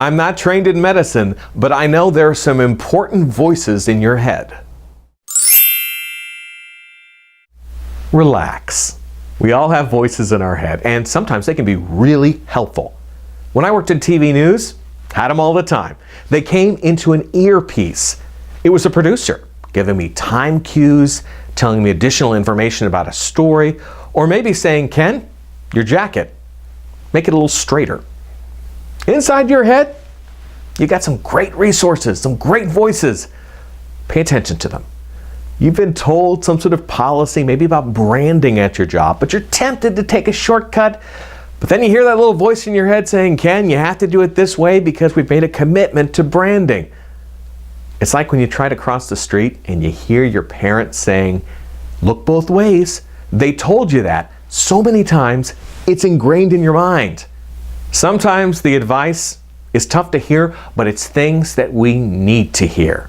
I'm not trained in medicine, but I know there are some important voices in your head. Relax. We all have voices in our head, and sometimes they can be really helpful. When I worked in TV news, had them all the time. They came into an earpiece. It was a producer giving me time cues, telling me additional information about a story, or maybe saying, Ken, your jacket, make it a little straighter. Inside your head, you got some great resources, some great voices. Pay attention to them. You've been told some sort of policy, maybe about branding at your job, but you're tempted to take a shortcut. But then you hear that little voice in your head saying, Ken, you have to do it this way because we've made a commitment to branding. It's like when you try to cross the street and you hear your parents saying, look both ways. They told you that so many times, it's ingrained in your mind. Sometimes the advice is tough to hear, but it's things that we need to hear.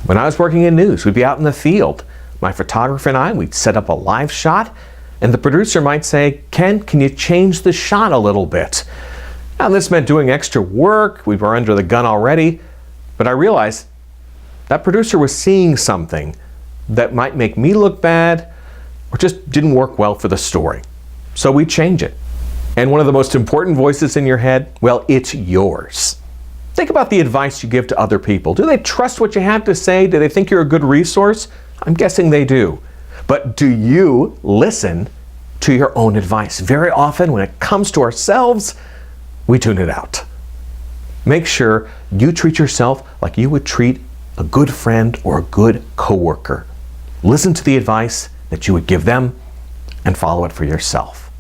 When I was working in news, we'd be out in the field. My photographer and I, we'd set up a live shot, and the producer might say, Ken, can you change the shot a little bit? Now this meant doing extra work. We were under the gun already, but I realized that producer was seeing something that might make me look bad or just didn't work well for the story. So we change it. And one of the most important voices in your head, well, it's yours. Think about the advice you give to other people. Do they trust what you have to say? Do they think you're a good resource? I'm guessing they do. But do you listen to your own advice? Very often when it comes to ourselves, we tune it out. Make sure you treat yourself like you would treat a good friend or a good coworker. Listen to the advice that you would give them and follow it for yourself.